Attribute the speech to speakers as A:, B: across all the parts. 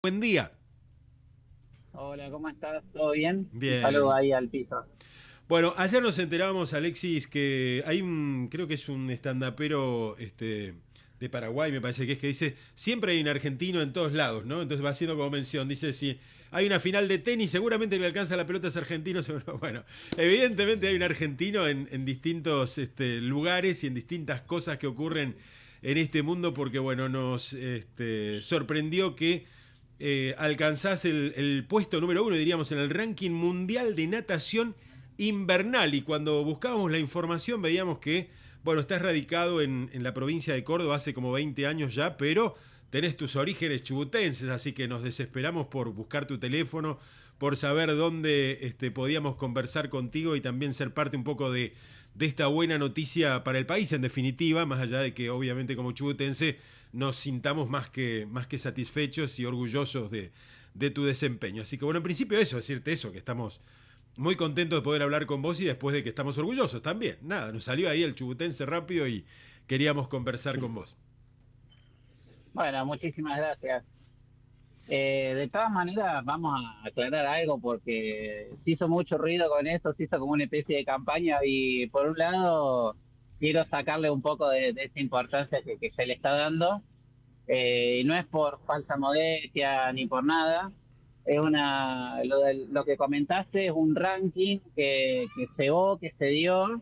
A: Buen día.
B: Hola, ¿cómo estás? ¿Todo bien? Un saludo
A: Bien.
B: ahí al piso.
A: Bueno, ayer nos enterábamos, Alexis, que hay creo que es un estandapero de Paraguay, me parece que es, que dice, siempre hay un argentino en todos lados, ¿no? Entonces va haciendo como mención, dice, si hay una final de tenis, seguramente el que alcanza la pelota es argentino. Bueno, evidentemente hay un argentino en distintos lugares y en distintas cosas que ocurren en este mundo, porque bueno, nos sorprendió que alcanzás el puesto número uno, diríamos, en el ranking mundial de natación invernal. Y cuando buscábamos la información veíamos que, bueno, estás radicado en la provincia de Córdoba hace como 20 años ya, pero tenés tus orígenes chubutenses, así que nos desesperamos por buscar tu teléfono, por saber dónde podíamos conversar contigo y también ser parte un poco de esta buena noticia para el país, en definitiva, más allá de que obviamente como chubutense nos sintamos más que satisfechos y orgullosos de tu desempeño. Así que bueno, en principio eso, decirte eso, que estamos muy contentos de poder hablar con vos y después de que estamos orgullosos también. Nada, nos salió ahí el chubutense rápido y queríamos conversar con vos.
B: Bueno, muchísimas gracias. De todas maneras, vamos a aclarar algo porque se hizo mucho ruido con eso, se hizo como una especie de campaña y por un lado quiero sacarle un poco de esa importancia que se le está dando. Y no es por falsa modestia ni por nada, es lo que comentaste es un ranking que se dio,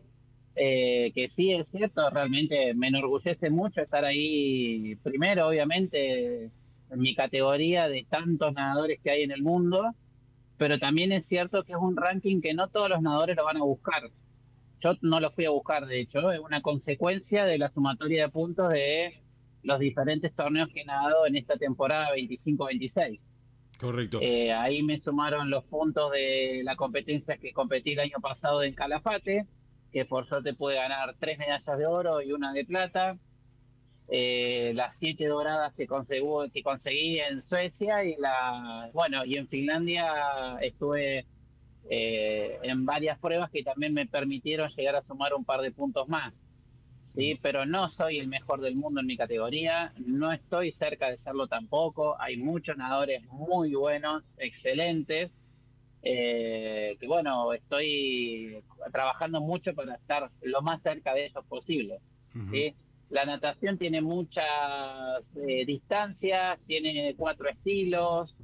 B: que sí es cierto, realmente me enorgullece mucho estar ahí primero, obviamente, en mi categoría de tantos nadadores que hay en el mundo, pero también es cierto que es un ranking que no todos los nadadores lo van a buscar. Yo no lo fui a buscar, de hecho, es una consecuencia de la sumatoria de puntos de los diferentes torneos que he nadado en esta temporada 25-26.
A: Correcto.
B: Ahí me sumaron los puntos de la competencia que competí el año pasado en Calafate, que por suerte pude ganar 3 medallas de oro y una de plata. Las 7 doradas que conseguí en Suecia bueno, y en Finlandia estuve en varias pruebas que también me permitieron llegar a sumar un par de puntos más. Sí, pero no soy el mejor del mundo en mi categoría, no estoy cerca de serlo tampoco. Hay muchos nadadores muy buenos, excelentes, que bueno, estoy trabajando mucho para estar lo más cerca de ellos posible.
A: Ujú.
B: ¿Sí? La natación tiene muchas distancias, tiene 4 estilos,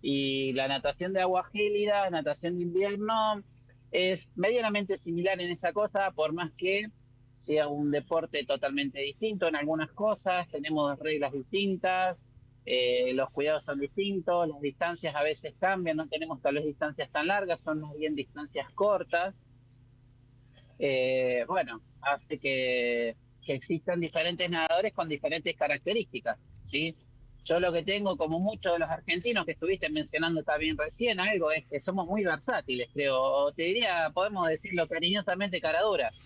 B: y la natación de agua gélida, natación de invierno, es medianamente similar en esa cosa, por más que sea un deporte totalmente distinto en algunas cosas, tenemos reglas distintas, los cuidados son distintos, las distancias a veces cambian, no tenemos tal vez distancias tan largas, son más bien distancias cortas. Bueno, hace que existan diferentes nadadores con diferentes características, ¿sí? Yo lo que tengo, como muchos de los argentinos que estuviste mencionando también recién, algo es que somos muy versátiles, creo, o te diría, podemos decirlo cariñosamente, caraduras.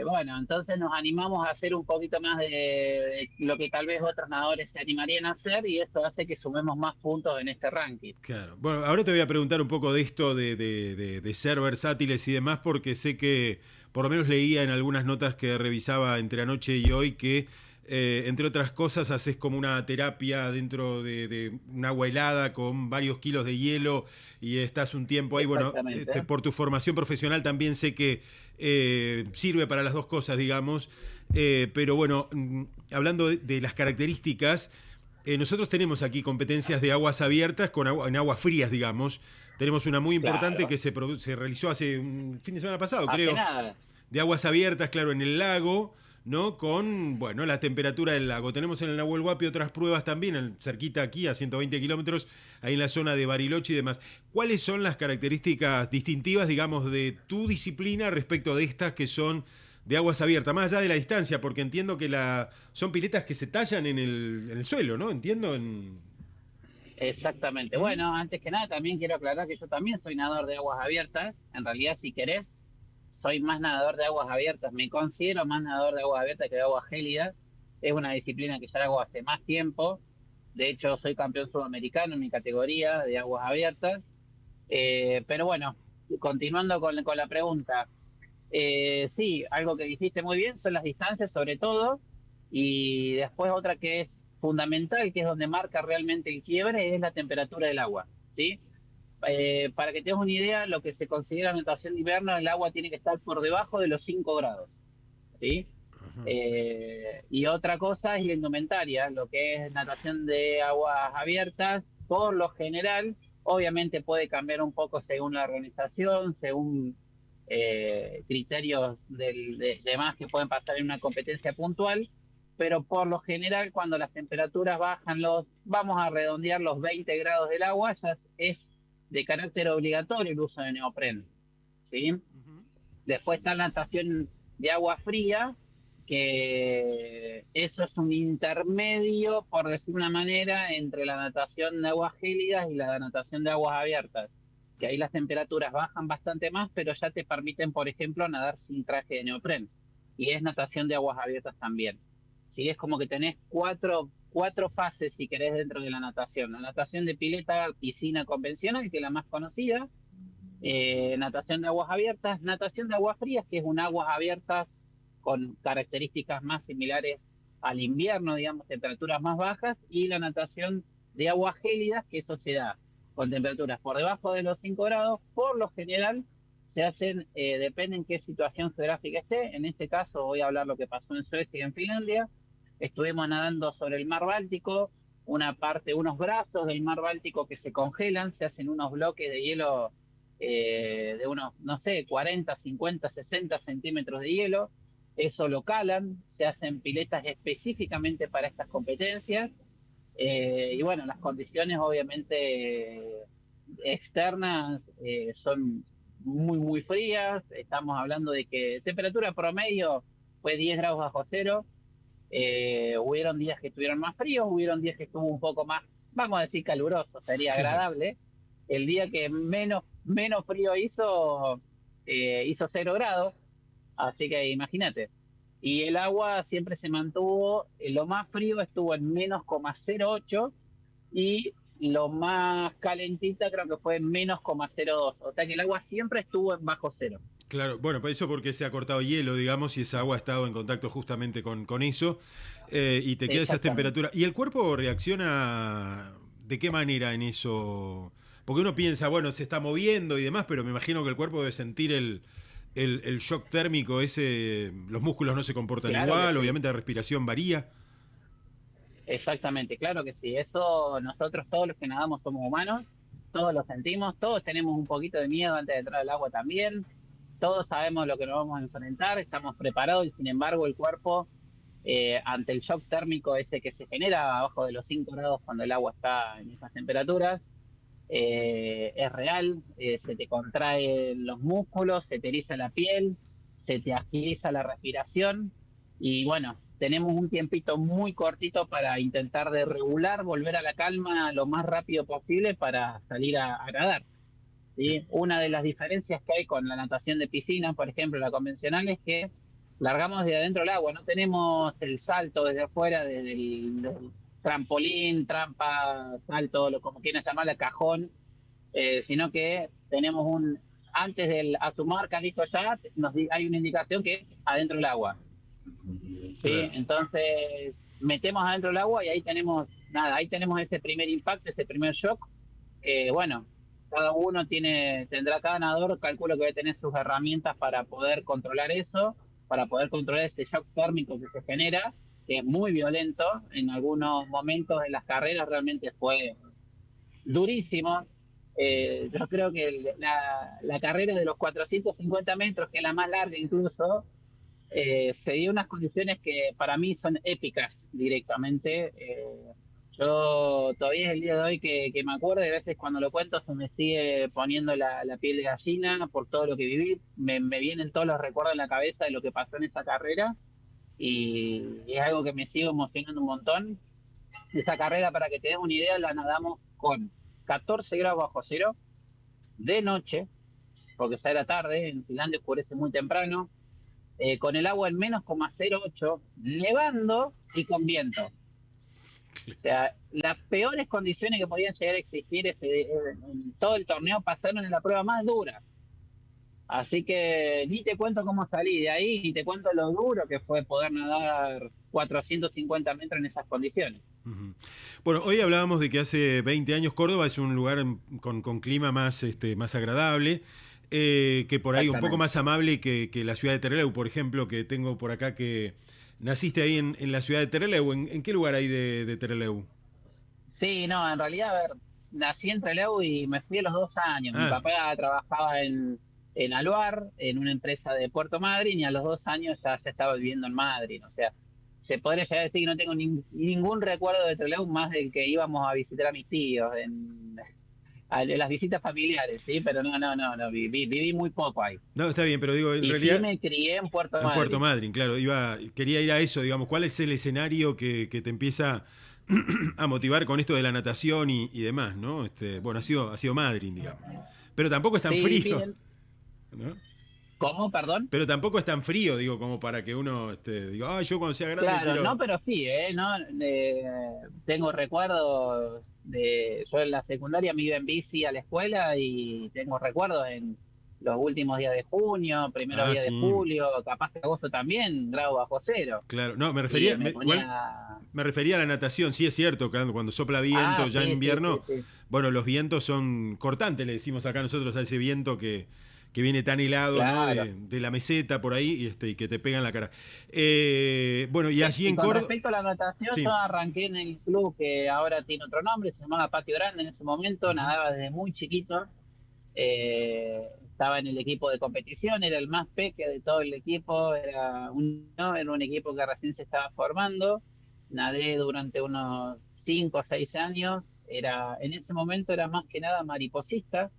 B: Bueno, entonces nos animamos a hacer un poquito más de lo que tal vez otros nadadores se animarían a hacer y eso hace que sumemos más puntos en este ranking.
A: Claro. Bueno, ahora te voy a preguntar un poco de esto de ser versátiles y demás, porque sé que, por lo menos leía en algunas notas que revisaba entre anoche y hoy, que entre otras cosas haces como una terapia dentro de un agua helada con varios kilos de hielo y estás un tiempo ahí. Bueno,
B: Exactamente.
A: por tu formación profesional también sé que sirve para las dos cosas, digamos. Pero bueno, hablando de las características, nosotros tenemos aquí competencias de aguas abiertas en aguas frías, digamos. Tenemos una muy importante
B: Claro.
A: que se realizó hace un fin de semana pasado,
B: Hace
A: creo,
B: nada.
A: de aguas abiertas, claro, en el lago, ¿no? Con, bueno, la temperatura del lago. Tenemos en el Nahuel Huapi otras pruebas también, cerquita aquí, a 120 kilómetros, ahí en la zona de Bariloche y demás. ¿Cuáles son las características distintivas, digamos, de tu disciplina respecto de estas que son de aguas abiertas, más allá de la distancia? Porque entiendo que son piletas que se tallan en el suelo, ¿no? Entiendo en...
B: Exactamente.
A: ¿Mm?
B: Bueno, antes que nada también quiero aclarar que yo también soy nadador de aguas abiertas. En realidad, si querés, soy más nadador de aguas abiertas. Me considero más nadador de aguas abiertas que de aguas gélidas. Es una disciplina que ya hago hace más tiempo. De hecho, soy campeón sudamericano en mi categoría de aguas abiertas. Pero bueno, continuando con la pregunta. Sí, algo que dijiste muy bien son las distancias sobre todo. Y después otra que es fundamental, que es donde marca realmente el quiebre, es la temperatura del agua, ¿sí? Para que tengas una idea, lo que se considera natación de invierno, el agua tiene que estar por debajo de los 5 grados, ¿sí? Y otra cosa es la indumentaria, lo que es natación de aguas abiertas, por lo general, obviamente puede cambiar un poco según la organización, según criterios de más que pueden pasar en una competencia puntual, pero por lo general cuando las temperaturas bajan vamos a redondear los 20 grados del agua, ya es de carácter obligatorio el uso de neopren, ¿sí? Después está la natación de agua fría, que eso es un intermedio, por decir una manera, entre la natación de aguas gélidas y la natación de aguas abiertas, que ahí las temperaturas bajan bastante más, pero ya te permiten, por ejemplo, nadar sin traje de neopren. Y es natación de aguas abiertas también. ¿Sí? Es como que tenés cuatro fases, si querés, dentro de la natación. La natación de pileta, piscina convencional, que es la más conocida, natación de aguas abiertas, natación de aguas frías, que es un aguas abiertas con características más similares al invierno, digamos, temperaturas más bajas, y la natación de aguas gélidas, que eso se da con temperaturas por debajo de los 5 grados, por lo general se hacen, depende en qué situación geográfica esté, en este caso voy a hablar lo que pasó en Suecia y en Finlandia, estuvimos nadando sobre el mar Báltico, una parte, unos brazos del mar Báltico que se congelan, se hacen unos bloques de hielo de unos, no sé, 40, 50, 60 centímetros de hielo. Eso lo calan, se hacen piletas específicamente para estas competencias. Y bueno, las condiciones obviamente externas son muy, muy frías. Estamos hablando de que temperatura promedio fue 10 grados bajo cero. Hubieron días que estuvieron más fríos, hubieron días que estuvo un poco más, vamos a decir, caluroso, sería
A: Claro.
B: agradable. El día que menos frío hizo 0 grados, así que imagínate. Y el agua siempre se mantuvo, lo más frío estuvo en -0,08 y lo más calentita creo que fue en -0,02. O sea que el agua siempre estuvo en bajo cero.
A: Claro, bueno, por eso porque se ha cortado hielo, digamos, y esa agua ha estado en contacto justamente con eso, y te queda esa
B: Exactamente.
A: temperatura. ¿Y el cuerpo reacciona de qué manera en eso? Porque uno piensa, bueno, se está moviendo y demás, pero me imagino que el cuerpo debe sentir el shock térmico ese, los músculos no se comportan
B: Claro que
A: igual,
B: sí.
A: obviamente la respiración varía.
B: Exactamente, claro que sí. Eso nosotros todos los que nadamos somos humanos, todos lo sentimos, todos tenemos un poquito de miedo antes de entrar al agua también, todos sabemos lo que nos vamos a enfrentar, estamos preparados y sin embargo el cuerpo, ante el shock térmico ese que se genera abajo de los 5 grados cuando el agua está en esas temperaturas, es real, se te contraen los músculos, se te eriza la piel, se te agiliza la respiración y bueno, tenemos un tiempito muy cortito para intentar de regular, volver a la calma lo más rápido posible para salir a nadar.
A: Bien.
B: ¿Sí? Una de las diferencias que hay con la natación de piscina, por ejemplo, la convencional, es que largamos de adentro el agua, no tenemos el salto desde afuera, desde del trampolín, trampa, salto, lo como quieran llamarlo, cajón, sino que tenemos antes del a su marca, listo ya, hay una indicación que es adentro del agua. ¿Sí?
A: Claro.
B: Entonces, metemos adentro del agua y ahí tenemos, nada, ahí tenemos ese primer impacto, ese primer shock. Bueno, cada uno tendrá, cada nadador, calculo que va a tener sus herramientas para poder controlar eso, para poder controlar ese shock térmico que se genera, que es muy violento. En algunos momentos de las carreras realmente fue durísimo. Yo creo que la carrera de los 450 metros, que es la más larga incluso, se dio unas condiciones que para mí son épicas directamente. Yo todavía es el día de hoy que me acuerdo y a veces cuando lo cuento se me sigue poniendo la piel de gallina por todo lo que viví. Me vienen todos los recuerdos en la cabeza de lo que pasó en esa carrera y es algo que me sigue emocionando un montón. Esa carrera, para que te des una idea, la nadamos con 14 grados bajo cero de noche, porque ya era tarde, en Finlandia oscurece muy temprano, con el agua en -0,08, nevando y con viento. O sea, las peores condiciones que podían llegar a existir en todo el torneo pasaron en la prueba más dura. Así que ni te cuento cómo salí de ahí, ni te cuento lo duro que fue poder nadar 450 metros en esas condiciones.
A: Ujú. Bueno, hoy hablábamos de que hace 20 años Córdoba es un lugar con clima más, más agradable, que por ahí un poco
B: Exactamente.
A: más amable que la ciudad de Trelew, por ejemplo, que tengo por acá que naciste ahí en la ciudad de Trelew. ¿En qué lugar hay de Trelew?
B: Sí, no, en realidad, a ver, nací en Trelew y me fui a los 2 años. Mi
A: Ah,
B: papá trabajaba en Aluar, en una empresa de Puerto Madryn, y a los 2 años ya estaba viviendo en Madryn. O sea, se podría llegar a decir que no tengo ningún recuerdo de Trelew más del que íbamos a visitar a mis tíos, en las visitas familiares, ¿sí? Pero no, viví muy poco ahí.
A: no, está bien, pero digo, en
B: Y sí
A: realidad
B: me crié en Puerto
A: en Puerto
B: Madryn.
A: Madryn, claro, quería ir a eso, digamos, ¿cuál es el escenario que te empieza a motivar con esto de la natación y demás, ¿no? Bueno, ha sido Madryn, digamos. Pero tampoco es tan
B: Sí,
A: frío,
B: bien.
A: ¿no?
B: ¿Cómo, perdón?
A: Pero tampoco es tan frío, digo, como para que uno diga, yo cuando sea grande
B: Claro, no,
A: quiero.
B: pero sí, ¿eh? ¿No? Tengo recuerdos yo en la secundaria me iba en bici a la escuela y tengo recuerdos en los últimos días de junio, primeros
A: Ah,
B: días de
A: sí,
B: julio, capaz que agosto también, grado bajo cero.
A: claro. No,
B: Y me
A: igual
B: ponía...
A: me refería a la natación, sí es cierto, cuando sopla viento
B: Ah,
A: ya en
B: sí, sí, sí,
A: invierno,
B: sí.
A: bueno, los vientos son cortantes, le decimos acá nosotros a ese viento que viene tan helado, ¿no?
B: Claro.
A: De la meseta por ahí y que te pega en la cara. Bueno, y allí
B: Y
A: en
B: con
A: Córdoba,
B: respecto a la natación, yo
A: sí.
B: arranqué en el club que ahora tiene otro nombre, se llamaba Patio Grande. En ese momento
A: Ujú.
B: nadaba desde muy chiquito. Estaba en el equipo de competición, era el más peque de todo el equipo, ¿no? Era un equipo que recién se estaba formando. Nadé durante unos 5 o 6 años. En ese momento era más que nada mariposista.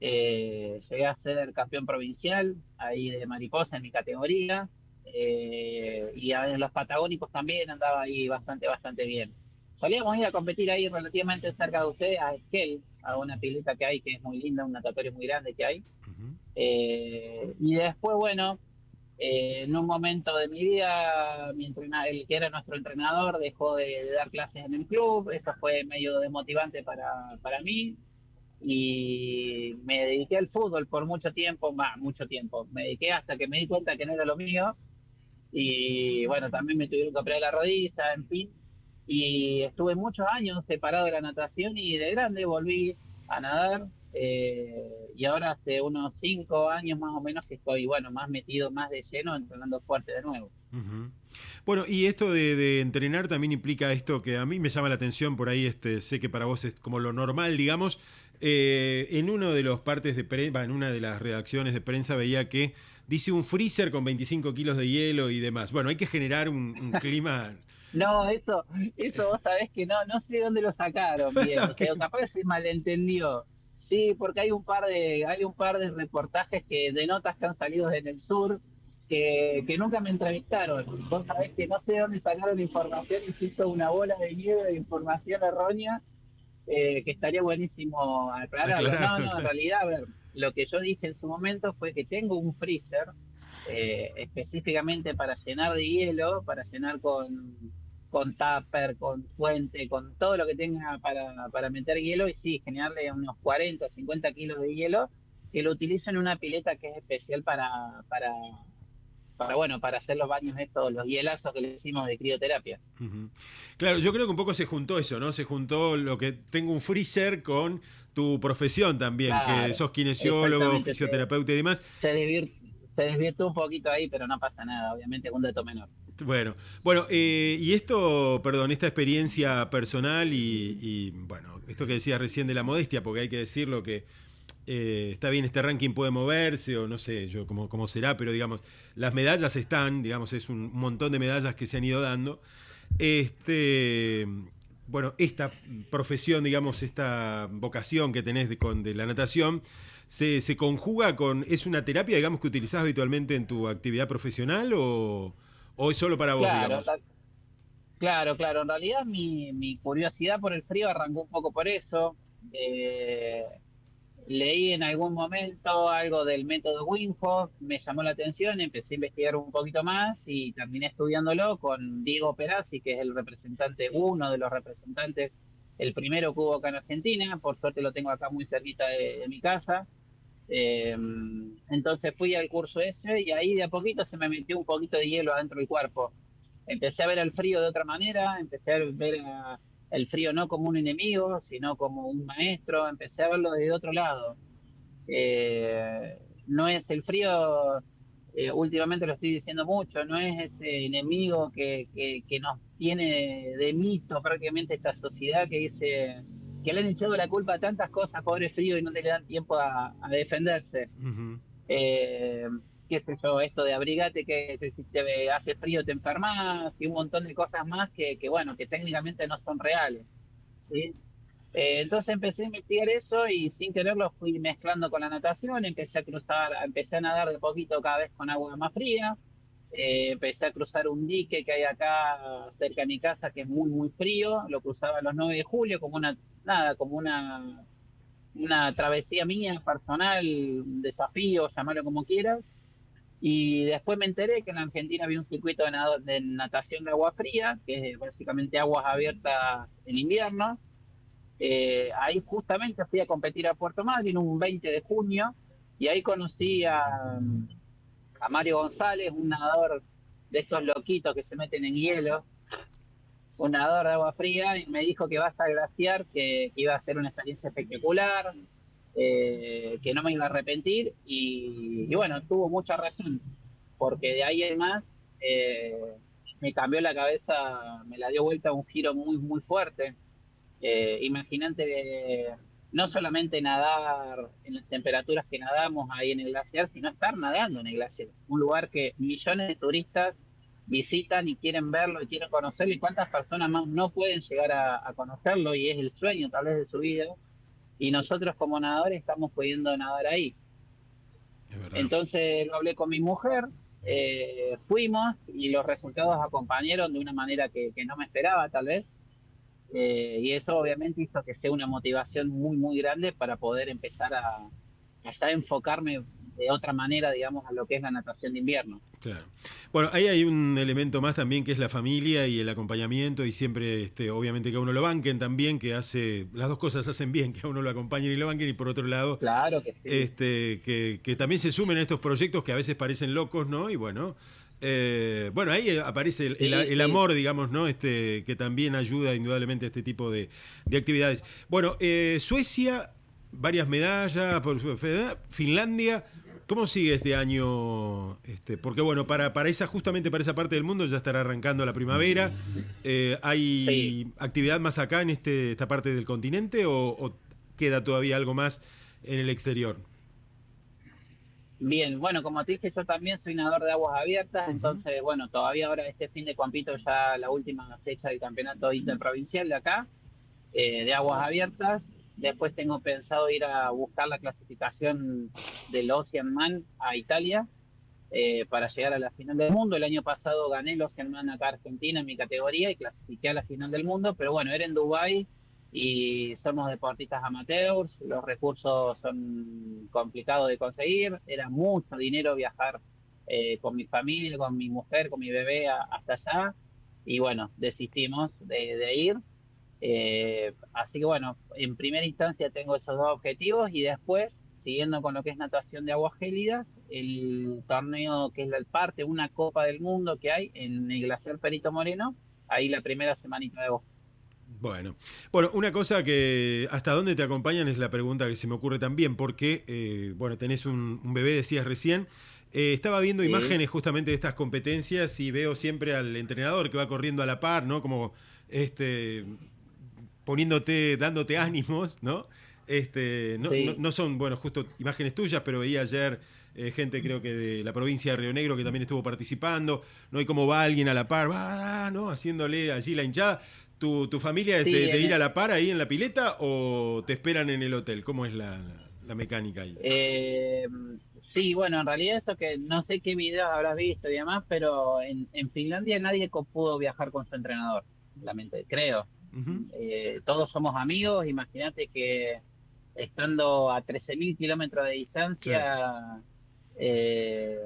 B: Llegué a ser campeón provincial ahí de mariposa en mi categoría. Y en los patagónicos también andaba ahí bastante bien. Solíamos ir a competir ahí relativamente cerca de ustedes, a Esquel, a una pileta que hay que es muy linda, un natatorio muy grande que hay.
A: Ujú.
B: Y después, bueno, en un momento de mi vida, el que era nuestro entrenador dejó de dar clases en el club. Eso fue medio desmotivante para mí y me dediqué al fútbol por mucho tiempo, más mucho tiempo. Me dediqué hasta que me di cuenta que no era lo mío y bueno, también me tuvieron que operar la rodilla, en fin. Y estuve muchos años separado de la natación y de grande volví a nadar. Y ahora hace unos 5 años más o menos que estoy, bueno, más metido, más de lleno, entrenando fuerte de nuevo.
A: Ujú. Bueno, y esto de entrenar también implica esto que a mí me llama la atención por ahí, sé que para vos es como lo normal, digamos. En uno de los partes de prensa, en una de las redacciones de prensa veía que dice un freezer con 25 kilos de hielo y demás. Bueno, hay que generar un clima.
B: No, eso vos sabés que no sé de dónde lo sacaron bien, o
A: Ok.
B: sea, capaz que se malentendió. Sí, porque hay un par de reportajes de notas que han salido en el sur que nunca me entrevistaron. Vos sabés que no sé de dónde sacaron la información y se hizo una bola de nieve de información errónea, que estaría buenísimo aclararlo. No,
A: Aclararlo,
B: no, en
A: claro.
B: realidad, a ver, lo que yo dije en su momento fue que tengo un freezer específicamente para llenar de hielo, para llenar con tupper, con fuente, con todo lo que tenga para meter hielo y sí, generarle unos 40 o 50 kilos de hielo que lo utilizo en una pileta que es especial bueno, para hacer los baños estos, los hielazos que le decimos de crioterapia.
A: Ujú. Claro, yo creo que un poco se juntó eso, ¿no? Se juntó lo que tengo un freezer con tu profesión también, que
B: Claro,
A: sos kinesiólogo,
B: exactamente.
A: fisioterapeuta y demás.
B: Se, desvir- se desvirtuó un poquito ahí, pero no pasa nada, obviamente es un dato menor.
A: Bueno, y esto, perdón, esta experiencia personal bueno, esto que decías recién de la modestia, porque hay que decirlo que está bien, este ranking puede moverse o no sé yo cómo será, pero digamos, las medallas están, digamos, es un montón de medallas que se han ido dando. Este, bueno, esta profesión, digamos, esta vocación que tenés de la natación, se conjuga es una terapia, digamos, que utilizás habitualmente en tu actividad profesional o es solo para vos,
B: Claro,
A: digamos.
B: claro. En realidad mi curiosidad por el frío arrancó un poco por eso. Eh, Leí en algún momento algo del método Wim Hof, me llamó la atención, empecé a investigar un poquito más y terminé estudiándolo con Diego Perazzi, que es el representante, uno de los representantes, el primero que hubo acá en Argentina. Por suerte lo tengo acá muy cerquita de mi casa. Entonces fui al curso ese y ahí de a poquito se me metió un poquito de hielo adentro del cuerpo. Empecé a ver el frío de otra manera, empecé a ver el frío no como un enemigo, sino como un maestro, empecé a verlo desde otro lado. No es el frío, últimamente lo estoy diciendo mucho, no es ese enemigo que nos tiene de mito prácticamente esta sociedad que dice que le han echado la culpa a tantas cosas, pobre frío, y no te le dan tiempo a defenderse.
A: Ujú.
B: Eh, Qué sé yo, esto de abrigate, que si te hace frío te enfermas y un montón de cosas más bueno, que técnicamente no son reales, ¿sí? Entonces empecé a investigar eso y sin quererlo fui mezclando con la natación, empecé a nadar de poquito cada vez con agua más fría, empecé a cruzar un dique que hay acá cerca de mi casa que es muy muy frío, lo cruzaba a los 9 de julio como como una travesía mía personal, un desafío, llamarlo como quieras. Y después me enteré que en Argentina había un circuito de natación de agua fría, que es básicamente aguas abiertas en invierno. Ahí justamente fui a competir a Puerto Madryn un 20 de junio y ahí conocí a Mario González, un nadador de estos loquitos que se meten en hielo, un nadador de agua fría, y me dijo que vas a glaciar, que iba a ser una experiencia espectacular, que no me iba a arrepentir y bueno, tuvo mucha razón, porque de ahí en más eh, me cambió la cabeza, me la dio vuelta un giro muy, muy fuerte. Imagínate no solamente nadar en las temperaturas que nadamos ahí en el glaciar, sino estar nadando en el glaciar. Un lugar que millones de turistas visitan y quieren verlo y quieren conocerlo, y cuántas personas más no pueden llegar a conocerlo y es el sueño tal vez de su vida. Y nosotros como nadadores estamos pudiendo nadar ahí.
A: Es verdad.
B: Entonces lo hablé con mi mujer, fuimos y los resultados acompañaron de una manera que no me esperaba tal vez. Y eso obviamente hizo que sea una motivación muy, muy grande para poder empezar a ya enfocarme de otra manera, digamos, a lo que es la natación de invierno.
A: Claro. Bueno, ahí hay un elemento más también que es la familia y el acompañamiento y siempre, obviamente que a uno lo banquen también, que hace, las dos cosas hacen bien, que a uno lo acompañen y lo banquen y por otro lado,
B: Claro que sí.
A: que también se sumen a estos proyectos que a veces parecen locos, ¿no? Y bueno, bueno, ahí aparece
B: Sí,
A: el
B: sí.
A: amor, digamos, ¿no? Que también ayuda indudablemente a este tipo de actividades. Bueno, Suecia, varias medallas, Finlandia. ¿Cómo sigue este año? Porque bueno, para esa, justamente para esa parte del mundo ya estará arrancando la primavera.
B: Sí.
A: ¿Hay actividad más acá en esta parte del continente o queda todavía algo más en el exterior?
B: Bien, bueno, como te dije, yo también soy nadador de aguas abiertas,
A: Ujú.
B: entonces, bueno, todavía ahora este fin de compito ya la última fecha del campeonato interprovincial de acá, de aguas abiertas. Después tengo pensado ir a buscar la clasificación del Ocean Man a Italia, para llegar a la final del mundo. El año pasado gané el Oceanman acá Argentina en mi categoría y clasifiqué a la final del mundo, pero bueno, era en Dubái y somos deportistas amateurs, los recursos son complicados de conseguir, era mucho dinero viajar con mi familia, con mi mujer, con mi bebé hasta allá, y bueno, desistimos de ir. Así que bueno, en primera instancia tengo esos dos objetivos y después, siguiendo con lo que es natación de aguas gélidas, el torneo que es la parte, una Copa del Mundo que hay en el Glaciar Perito Moreno, ahí la primera semanita de agosto.
A: Bueno, bueno, una cosa que hasta dónde te acompañan es la pregunta que se me ocurre también, porque, bueno, tenés un bebé, decías recién. Estaba viendo
B: Sí,
A: imágenes justamente de estas competencias y veo siempre al entrenador que va corriendo a la par, ¿no? Como este, poniéndote, dándote ánimos, ¿no?
B: sí,
A: No son, bueno, justo imágenes tuyas, pero veía ayer gente creo que de la provincia de Río Negro que también estuvo participando, ¿no? Y cómo va alguien a la par, va, ¿no? Haciéndole allí la hinchada. ¿Tu familia es
B: sí,
A: de ir a la par ahí en la pileta o te esperan en el hotel? ¿Cómo es la mecánica ahí?
B: eh, sí, bueno, en realidad eso que no sé qué videos habrás visto y demás, pero en Finlandia nadie pudo viajar con su entrenador, creo.
A: Ujú.
B: Todos somos amigos, imagínate que estando a 13.000 kilómetros de
A: Claro.
B: distancia, eh,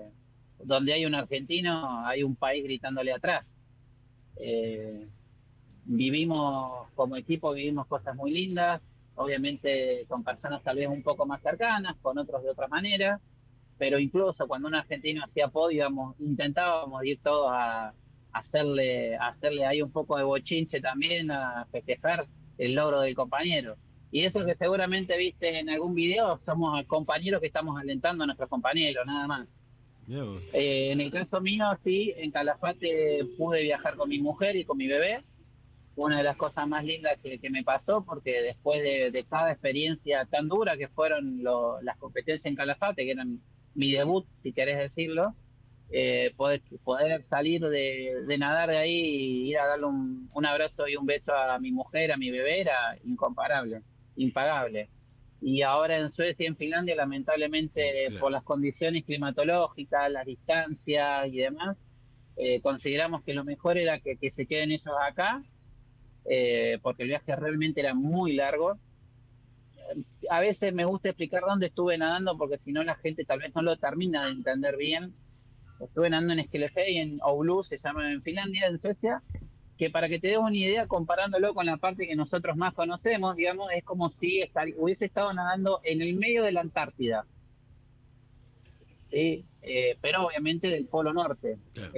B: donde hay un argentino, hay un país gritándole atrás. Eh, Vivimos como equipo, vivimos cosas muy lindas. obviamente con personas tal vez un poco más cercanas, con otros de otra manera, pero incluso cuando un argentino hacía podio, intentábamos ir todos a hacerle ahí un poco de bochinche también, a festejar el logro del compañero. Y eso que seguramente viste en algún video, somos compañeros que estamos alentando a nuestros compañeros, nada más.
A: Mirá vos.
B: En el caso mío, sí, en Calafate pude viajar con mi mujer y con mi bebé. Una de las cosas más lindas que me pasó, porque después de cada experiencia tan dura que fueron las competencias en Calafate, que eran mi debut, si querés decirlo, poder salir de nadar de ahí y ir a darle un abrazo y un beso a mi mujer, a mi bebé, era incomparable, impagable. Y ahora en Suecia y en Finlandia, lamentablemente,
A: Claro.
B: por las condiciones climatológicas, las distancias y demás, consideramos que lo mejor era que se queden ellos acá, porque el viaje realmente era muy largo. A veces me gusta explicar dónde estuve nadando, porque si no la gente tal vez no lo termina de entender bien. Estuve nadando en Skellefteå, en Oulu, se llama en Finlandia, en Suecia, que para que te des una idea, comparándolo con la parte que nosotros más conocemos, digamos, es como si hubiese estado nadando en el medio de la Antártida, ¿sí? Pero obviamente del Polo Norte.
A: Claro.